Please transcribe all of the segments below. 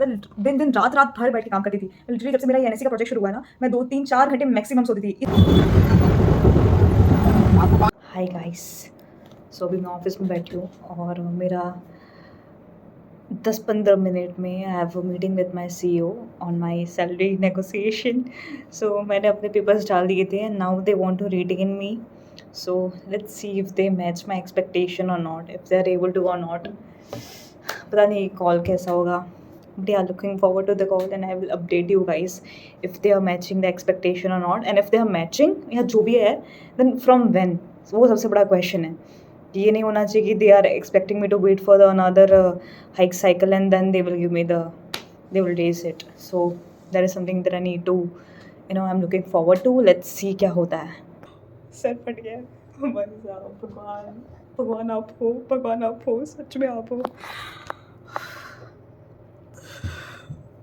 मतलब दिन दिन रात रात भर बैठ के काम करती थी। लिटरली जब से मेरा ये एनएससी का प्रोजेक्ट शुरू हुआ है ना, मैं 2-3-4 घंटे मैक्सिमम सोती थी। हाय गाइस, सो अभी मैं ऑफिस में बैठी हूँ और मेरा 10-15 मिनट में I have a meeting with my CEO on my salary negotiation. So मैंने अपने पेपर्स डाल दिए थे and now they want to retain me. So let's see if they match my expectation और not, if they are able to और not. पता नहीं call कैसा होगा, but yeah, looking forward to the call and I will update you guys if they are matching the expectation or not, and if they are matching या जो भी है then from when, वो सबसे बड़ा question है। ये नहीं होना चाहिए कि they are expecting me to wait for the another hike cycle and then they will give me the, they will raise it. So that is something that I need to, you know, I'm looking forward to. Let's see क्या होता है। Sir फट गया हमारे साथ। भगवान भगवान आप हो, भगवान आप हो, सच में आप हो।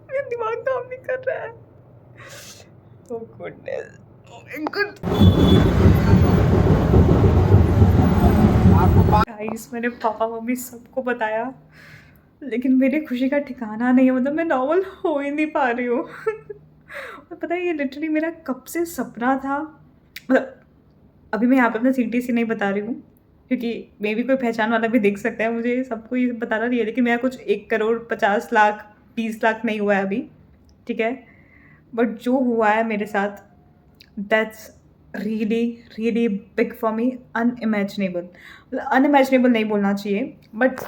मेरा दिमाग काम नहीं कर रहा है। Oh goodness, oh my god। Guys मैंने पापा मम्मी सबको बताया, लेकिन मेरी खुशी का ठिकाना नहीं है। मतलब मैं नॉर्मल हो ही नहीं पा रही हूँ। और पता है ये लिटरली मेरा कब से सपना था। मतलब अभी मैं यहाँ पे अपना सीटीसी नहीं बता रही हूँ क्योंकि मे भी कोई पहचान वाला भी देख सकता है, मुझे सबको ये बताना नहीं है। लेकिन मेरा कुछ 1 करोड़ 50 लाख 20 लाख नहीं हुआ है अभी, ठीक है। बट जो हुआ है मेरे साथ, that's really really big for me, unimaginable. मतलब अनइमेजिनेबल नहीं बोलना चाहिए, बट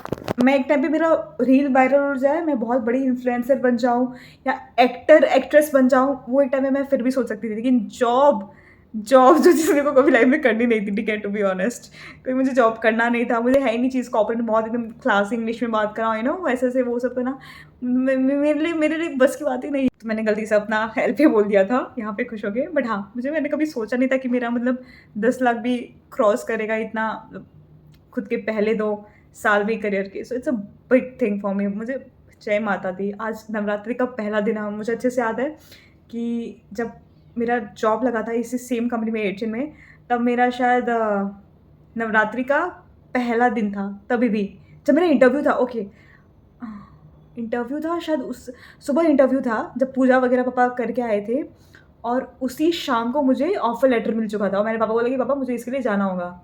मैं एक टाइम पे मेरा रील वायरल हो जाए, मैं बहुत बड़ी इन्फ्लुएंसर बन जाऊँ या एक्टर एक्ट्रेस बन जाऊँ, वो एक टाइम में मैं फिर भी सोच सकती थी। लेकिन जॉब जॉब जो चीज़ मेरे को कभी लाइफ में करनी नहीं थी, ठीक है, टू बी ऑनेस्ट। क्योंकि मुझे जॉब करना नहीं था, मुझे है ही नहीं चीज़। कॉर्पोरेट बहुत एकदम क्लास इंग्लिश में बात कराओ, यू नो, ऐसे ऐसे वो सब करना मेरे लिए बस की बात ही नहीं। तो मैंने गलती से अपना हेल्प ही बोल दिया था, यहाँ पे खुश हो गए। बट हाँ, मैंने कभी सोचा नहीं था कि मेरा मतलब 10 लाख भी क्रॉस करेगा इतना, खुद के पहले 2 साल भी करियर के। So it's a big thing for me. मुझे जय माता दी। आज नवरात्रि का पहला दिन है। मुझे अच्छे से याद है कि जब मेरा जॉब लगा था इसी सेम कंपनी में एशियन में, तब मेरा शायद नवरात्रि का पहला दिन था। तभी भी जब मेरा इंटरव्यू था, ओके इंटरव्यू था शायद, उस सुबह इंटरव्यू था जब पूजा वगैरह पापा करके आए थे, और उसी शाम को मुझे ऑफर लेटर मिल चुका था। और मैंने पापा को बोला कि पापा मुझे इसके लिए जाना होगा।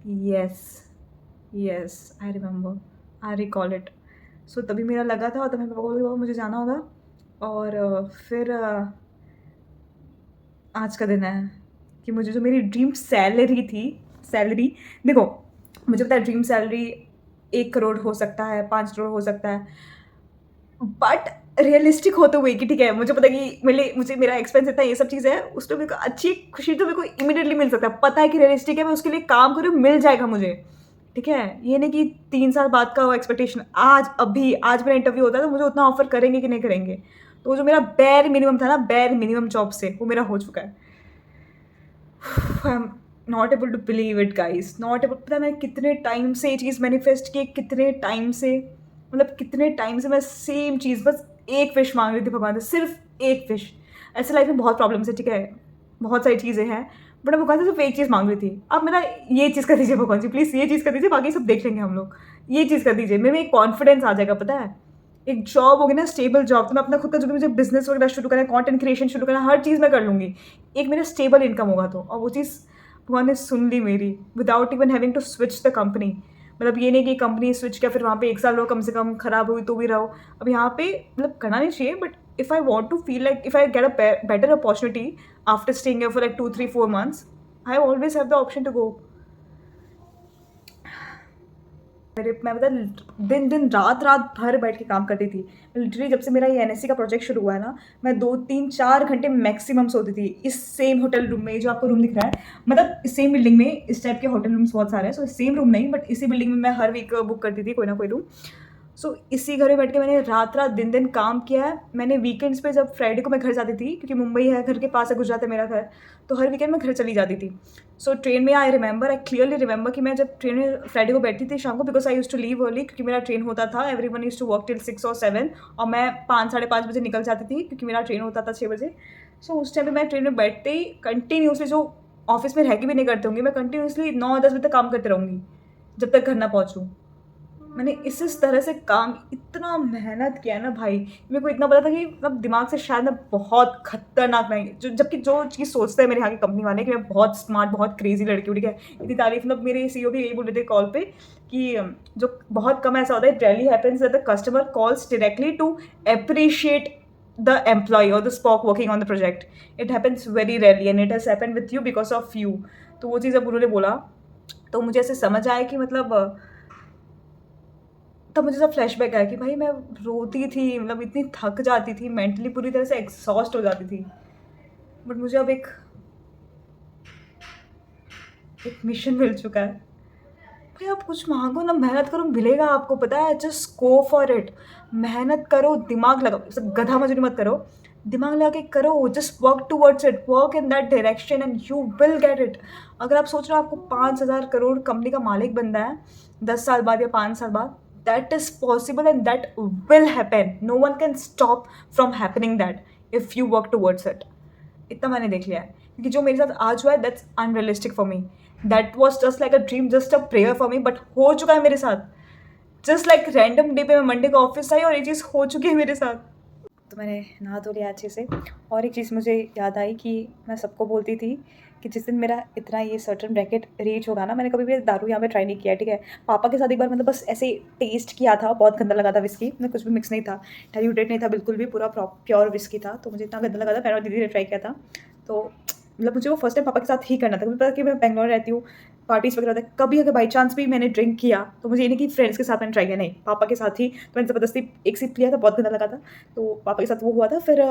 Yes yes, I remember, I recall it. So तभी मेरा लगा था और तभी पापा को बोला कि पापा मुझे जाना होगा। और फिर आज का दिन है कि मुझे जो मेरी ड्रीम सैलरी थी, सैलरी देखो, मुझे पता है ड्रीम सैलरी 1 करोड़ हो सकता है, 5 करोड़ हो सकता है, बट रियलिस्टिक होते हुए कि ठीक है, मुझे पता है कि मुझे मेरा एक्सपेंस इतना, ये सब चीज़ है, उस पर मेरे को अच्छी खुशी तो मेरे को इमीडिएटली मिल सकता है। पता है कि रियलिस्टिक है, मैं उसके लिए काम करूँ, मिल जाएगा मुझे, ठीक है। ये नहीं कि 3 साल बाद का एक्सपेक्टेशन। आज मेरा इंटरव्यू होता है तो मुझे उतना ऑफर करेंगे कि नहीं करेंगे। तो जो मेरा बेयर मिनिमम था ना, बेयर मिनिमम जॉब से, वो मेरा हो चुका है। I am not able to believe it guys, not able. पता है मैं कितने टाइम से ये चीज़ मैनिफेस्ट की, कितने टाइम से, मतलब कितने टाइम से मैं सेम चीज़, बस एक विश मांग रही थी भगवान से, सिर्फ एक विश। ऐसे लाइफ में बहुत प्रॉब्लम्स है, ठीक है, बहुत सारी चीज़ें हैं, बट मैं भगवान से सिर्फ एक चीज़ मांग रही थी। अब मेरा ये चीज़ कर दीजिए भगवान जी, प्लीज़ ये चीज़ कर दीजिए, बाकी सब देख लेंगे हम लोग। ये चीज़ कर दीजिए, मेरे में एक कॉन्फिडेंस आ जाएगा। पता है एक जॉब होगी ना, स्टेबल जॉब, तो मैं अपना खुद का जो भी मुझे बिजनेस वगैरह शुरू करना है, कंटेंट क्रिएशन शुरू करना, हर चीज़ मैं कर लूँगी। एक मेरा स्टेबल इनकम होगा तो, और वो चीज़ भगवान ने सुन ली मेरी, without even having to switch the company. मतलब ये नहीं कि कंपनी स्विच किया फिर वहाँ पे 1 साल रहो, कम से कम खराब हुई तो भी रहो। अब यहाँ पे मतलब करना नहीं चाहिए, but if I want to feel like, if I get a better opportunity after staying for like 2-3-4 months, I always have the option to go. मैं बता, दिन दिन रात रात भर बैठ के काम करती थी। लिटरली जब से मेरा ये एनएससी का प्रोजेक्ट शुरू हुआ है ना, मैं 2-3-4 घंटे मैक्सिमम सोती थी इस सेम होटल रूम में, जो आपको रूम दिख रहा है। मतलब इस सेम बिल्डिंग में इस टाइप के होटल रूम्स बहुत सारे हैं। सो सेम रूम नहीं, बट इसी बिल्डिंग में मैं हर वीक बुक करती थी कोई ना कोई रूम। सो इसी घर में बैठ के मैंने रात रात दिन दिन काम किया है। मैंने वीकेंड्स पे, जब फ्राइडे को मैं घर जाती थी, क्योंकि मुंबई है, घर के पास है, गुजरात है मेरा घर, तो हर वीकेंड मैं घर चली जाती थी। सो ट्रेन में आई क्लियरली रिमेंबर कि मैं जब ट्रेन में फ्राइडे को बैठती थी शाम को, because I use to leave early, क्योंकि मेरा ट्रेन होता था, everyone use to work till 6 और 7, और मैं 5-5:30 बजे निकल जाती थी क्योंकि मेरा ट्रेन होता था 6 बजे। सो उस टाइम पर मैं ट्रेन में बैठते ही कंटिन्यूसली, जो ऑफिस में रह के भी नहीं करते होंगे, मैं कंटिन्यूसली 9-10 बजे तक काम करते रहूँगी जब तक घर ना पहुँचूँ। मैंने इस तरह से काम इतना मेहनत किया ना भाई, मेरे को इतना पता था कि मतलब दिमाग से शायद मैं बहुत खतरनाक नहीं, जो जबकि जो चीज़ सोचते हैं मेरे यहाँ की कंपनी वाले कि मैं बहुत स्मार्ट, बहुत क्रेजी लड़की हूँ, ठीक है। इतनी तारीफ, मतलब मेरे सीईओ भी यही बोल रहे थे कॉल पे कि जो बहुत कम ऐसा होता है, it rarely happens that the customer calls directly to appreciate the employee और the SPOC working on the project. It happens very rarely and it has happened with you because of you. तो वो चीज़ जब उन्होंने बोला तो मुझे ऐसे समझ आया कि मतलब तब मुझे सब फ्लैशबैक आया कि भाई मैं रोती थी, मतलब इतनी थक जाती थी, मेंटली पूरी तरह से एग्जॉस्ट हो जाती थी। बट मुझे अब एक एक मिशन मिल चुका है। भाई आप कुछ मांगो ना, मेहनत करो, मिलेगा आपको, पता है। Just go for it. मेहनत करो, दिमाग लगाओ, सब गधा मजूरी मत करो, दिमाग लगा के करो। Just work towards it, work in that direction and you will get it. अगर आप सोच रहे हो आपको 5,000 करोड़ कंपनी का मालिक बनना है 10 साल बाद या 5 साल बाद, that is possible and that will happen. No one can stop from happening that if you work towards it. इतना मैंने देख लिया है, क्योंकि जो मेरे साथ आज हुआ है that's unrealistic for me. That was just like a dream, just a prayer for me, but हो चुका है मेरे साथ। जस्ट लाइक रैंडम डे पे मैं मंडे को ऑफिस आई और ये चीज़ हो चुकी है मेरे साथ। तो मैंने नहा धो लिया अच्छे से। और एक चीज़ मुझे याद आई कि मैं सबको बोलती थी कि जिस दिन मेरा इतना ये सर्टन ब्रैकेट रीच होगा ना, मैंने कभी भी दारू यहाँ पे ट्राई नहीं किया, ठीक है। पापा के साथ एक बार मतलब बस ऐसे टेस्ट किया था, बहुत गंदा लगा था विस्की में, कुछ भी मिक्स नहीं था, डाइल्यूटेड नहीं था बिल्कुल भी, पूरा प्योर विस्की था। तो मुझे इतना गंदा लगा था, मैंने और दीदी ने ट्राई किया था। तो मतलब मुझे वो फर्स्ट टाइम पापा के साथ ही करना था। मुझे पता कि मैं बेंगलोर रहती हूँ, पार्टीज़ वगैरह होता है, कभी अगर बाई चांस भी मैंने ड्रिंक किया तो मुझे ये नहीं कि फ्रेंड्स के साथ मैंने ट्राई किया, नहीं, पापा के साथ ही। तो मैंने ज़बरदस्ती एक सिप लिया था, बहुत गंदा लगा था, तो पापा के साथ वो हुआ था। फिर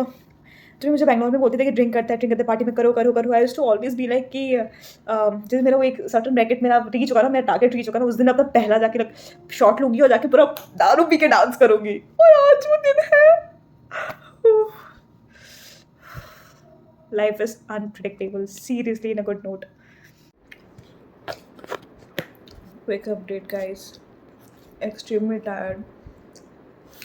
जो मुझे बेंगलोर में बोलते थे कि ड्रिंक करते पार्टी में करो करो करो, I used to always be like कि जैसे मेरा वो एक सर्टन ब्रैकेट मेरा रीच होगा ना, मेरा टारगेट रीच होगा ना, उस दिन अपना पहला जाके शॉट लूँगी और जाके पूरा दारू पी के डांस करूँगी। और आज वो दिन है। Life is unpredictable, seriously, in a good note. Quick update, guys. Extremely tired.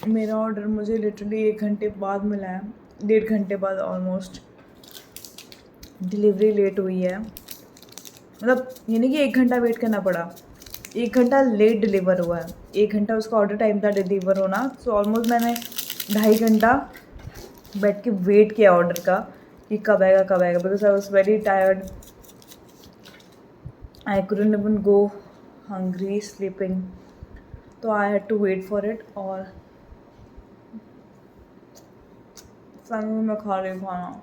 मेरा ऑर्डर मुझे लिटरली 1 घंटे बाद मिला है, 1.5 घंटे बाद ऑलमोस्ट। डिलीवरी लेट हुई है, मतलब ये नहीं कि 1 घंटा वेट करना पड़ा, 1 घंटा लेट डिलीवर हुआ है। 1 घंटा उसका ऑर्डर टाइम था डिलीवर होना, सो ऑलमोस्ट मैंने 2.5 घंटा बैठ के वेट किया ऑर्डर का कि कब आएगा कब आएगा, because I was very tired. I couldn't even go hungry sleeping, तो I had to wait for it. और फाइनली मैं खा रही हूँ खाना।